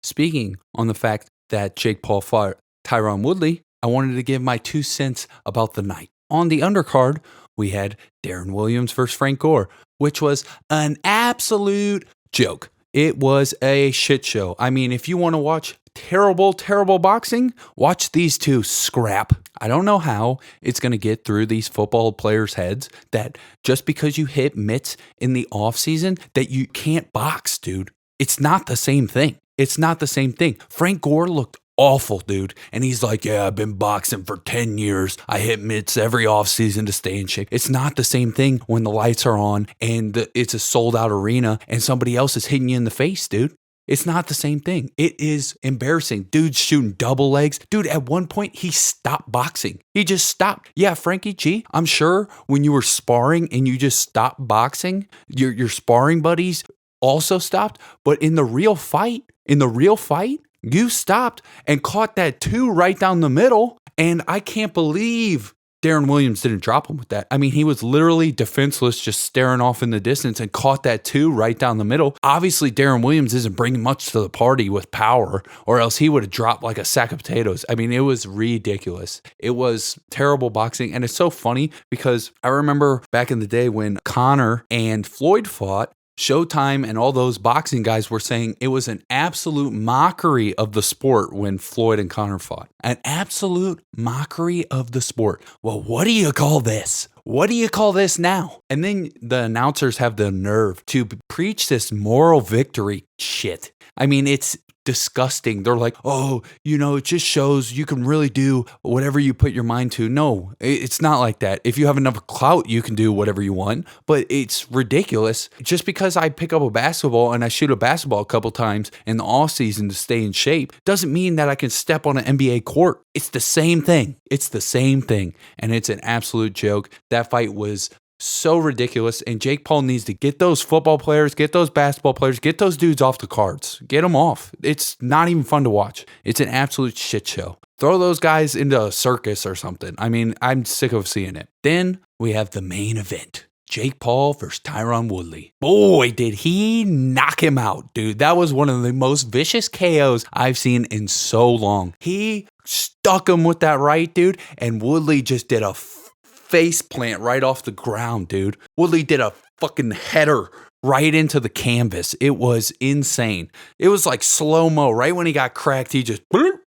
speaking on the fact that Jake Paul fought Tyron Woodley, I wanted to give my 2 cents about the night. On the undercard, we had Darren Williams versus Frank Gore, which was an absolute joke. It was a shit show. I mean, if you want to watch terrible, terrible boxing, watch these two scrap. I don't know how it's going to get through these football players' heads that just because you hit mitts in the offseason that you can't box, dude. It's not the same thing. It's not the same thing. Frank Gore looked awful, dude. And he's like, yeah, I've been boxing for 10 years. I hit mitts every offseason to stay in shape. It's not the same thing when the lights are on and it's a sold out arena and somebody else is hitting you in the face, dude. It's not the same thing. It is embarrassing. Dude's shooting double legs. Dude, at one point, he stopped boxing. He just stopped. Yeah, Frankie G, I'm sure when you were sparring and you just stopped boxing, your sparring buddies also stopped. But in the real fight, you stopped and caught that 2 right down the middle. And I can't believe Darren Williams didn't drop him with that. I mean, he was literally defenseless, just staring off in the distance and caught that 2 right down the middle. Obviously, Darren Williams isn't bringing much to the party with power, or else he would have dropped like a sack of potatoes. I mean, it was ridiculous. It was terrible boxing. And it's so funny because I remember back in the day when Conor and Floyd fought, Showtime and all those boxing guys were saying it was an absolute mockery of the sport when Floyd and Conor fought. An absolute mockery of the sport. Well, what do you call this? What do you call this now? And then the announcers have the nerve to preach this moral victory shit. I mean, it's disgusting. They're like, oh, it just shows you can really do whatever you put your mind to. No, it's not like that. If you have enough clout, you can do whatever you want, but it's ridiculous. Just because I pick up a basketball and I shoot a basketball a couple times in the off season to stay in shape doesn't mean that I can step on an NBA court. It's the same thing. It's the same thing. And it's an absolute joke. That fight was so ridiculous, and Jake Paul needs to get those football players, get those basketball players, get those dudes off the cards. Get them off. It's not even fun to watch. It's an absolute shit show. Throw those guys into a circus or something. I mean, I'm sick of seeing it. Then we have the main event. Jake Paul versus Tyron Woodley. Boy, did he knock him out, dude. That was one of the most vicious KOs I've seen in so long. He stuck him with that right, dude, and Woodley just did a face plant right off the ground, dude. Woodley did a fucking header right into the canvas. It was insane. It was like slow-mo. Right when he got cracked, he just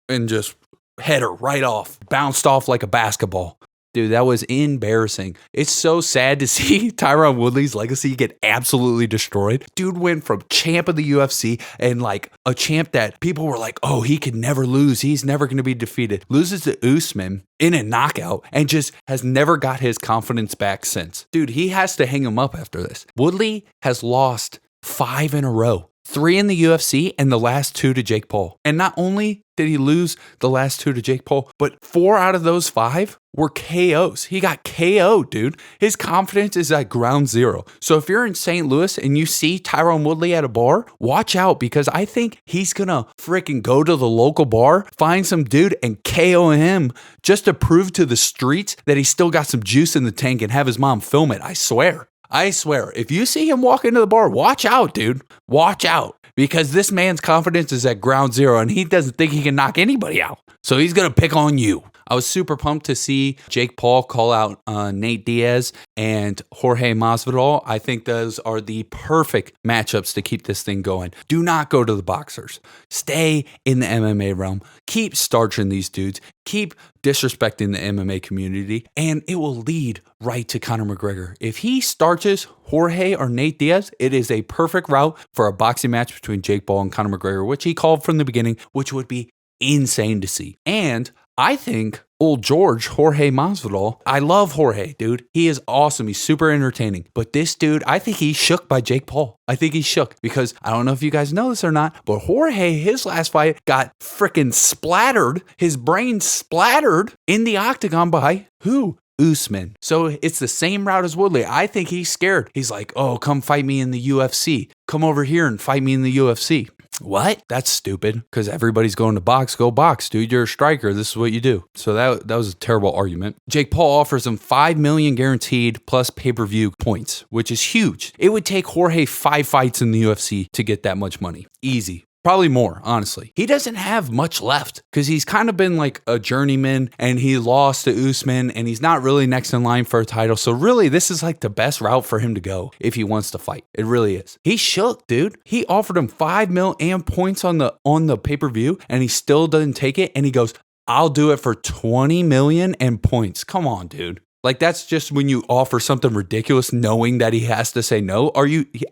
and just header right off. Bounced off like a basketball. Dude, that was embarrassing. It's so sad to see Tyron Woodley's legacy get absolutely destroyed. Dude went from champ of the UFC and like a champ that people were like, oh, he could never lose. He's never going to be defeated. Loses to Usman in a knockout and just has never got his confidence back since. Dude, he has to hang him up after this. Woodley has lost 5 in a row. 3 in the UFC and the last 2 to Jake Paul. And not only did he lose the last 2 to Jake Paul, but 4 out of those 5 were KOs. He got KO'd, dude. His confidence is at ground zero. So if you're in St. Louis and you see Tyron Woodley at a bar, watch out because I think he's going to freaking go to the local bar, find some dude and KO him just to prove to the streets that he's still got some juice in the tank and have his mom film it. I swear. If you see him walk into the bar, watch out, dude. Watch out. Because this man's confidence is at ground zero and he doesn't think he can knock anybody out. So he's going to pick on you. I was super pumped to see Jake Paul call out Nate Diaz and Jorge Masvidal. I think those are the perfect matchups to keep this thing going. Do not go to the boxers. Stay in the MMA realm. Keep starching these dudes. Keep disrespecting the MMA community. And it will lead right to Conor McGregor. If he starches Jorge or Nate Diaz, it is a perfect route for a boxing match between Jake Paul and Conor McGregor, which he called from the beginning, which would be insane to see. And I think old George, Jorge Masvidal, I love Jorge, dude. He is awesome. He's super entertaining. But this dude, I think he's shook by Jake Paul. I think he's shook because I don't know if you guys know this or not, but Jorge, his last fight got freaking splattered. His brain splattered in the octagon by who? Usman. So it's the same route as Woodley. I think he's scared. He's like, oh, come fight me in the UFC. Come over here and fight me in the UFC. What? That's stupid because everybody's going to box. Go box, dude. You're a striker. This is what you do. So that was a terrible argument. Jake Paul offers him $5 million guaranteed plus pay-per-view points, which is huge. It would take Jorge 5 fights in the UFC to get that much money. Easy. Probably more, honestly. He doesn't have much left because he's kind of been like a journeyman and he lost to Usman and he's not really next in line for a title. So really, this is like the best route for him to go if he wants to fight. It really is. He shook, dude. He offered him $5 million and points on the pay-per-view and he still doesn't take it. And he goes, I'll do it for 20 million and points. Come on, dude. Like, that's just when you offer something ridiculous knowing that he has to say no.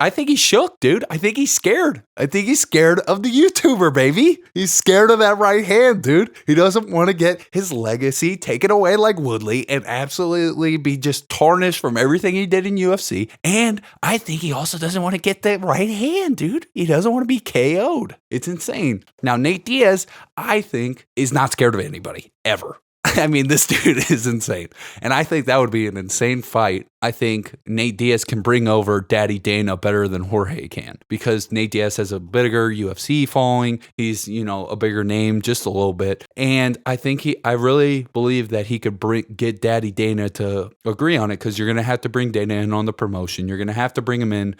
I think he's shook, dude. I think he's scared. I think he's scared of the YouTuber, baby. He's scared of that right hand, dude. He doesn't want to get his legacy taken away like Woodley and absolutely be just tarnished from everything he did in UFC. And I think he also doesn't want to get that right hand, dude. He doesn't want to be KO'd. It's insane. Now, Nate Diaz, I think, is not scared of anybody, ever. I mean, this dude is insane. And I think that would be an insane fight. I think Nate Diaz can bring over Daddy Dana better than Jorge can because Nate Diaz has a bigger UFC following. He's, a bigger name just a little bit. And I think I really believe that he could get Daddy Dana to agree on it because you're going to have to bring Dana in on the promotion. You're going to have to bring him in,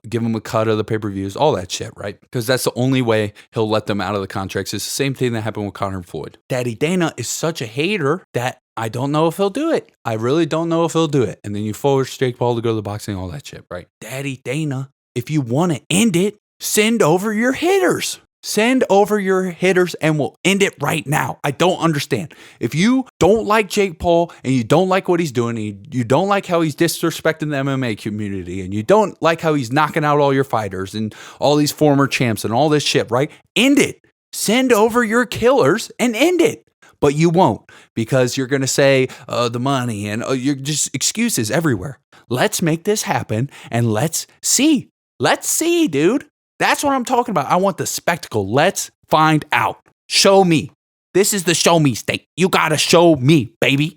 give him a cut of the pay-per-views, all that shit, right? Because that's the only way he'll let them out of the contracts. It's the same thing that happened with Conor and Floyd. Daddy Dana is such a hater that I don't know if he'll do it. I really don't know if he'll do it. And then you force Jake Paul to go to the boxing, all that shit, right? Daddy Dana, if you want to end it, send over your hitters. Send over your hitters and we'll end it right now. I don't understand. If you don't like Jake Paul and you don't like what he's doing, and you don't like how he's disrespecting the MMA community, and you don't like how he's knocking out all your fighters and all these former champs and all this shit, right? End it. Send over your killers and end it. But you won't because you're going to say the money and you're just excuses everywhere. Let's make this happen and let's see. Let's see, dude. That's what I'm talking about. I want the spectacle. Let's find out. Show me. This is the show me state. You got to show me, baby.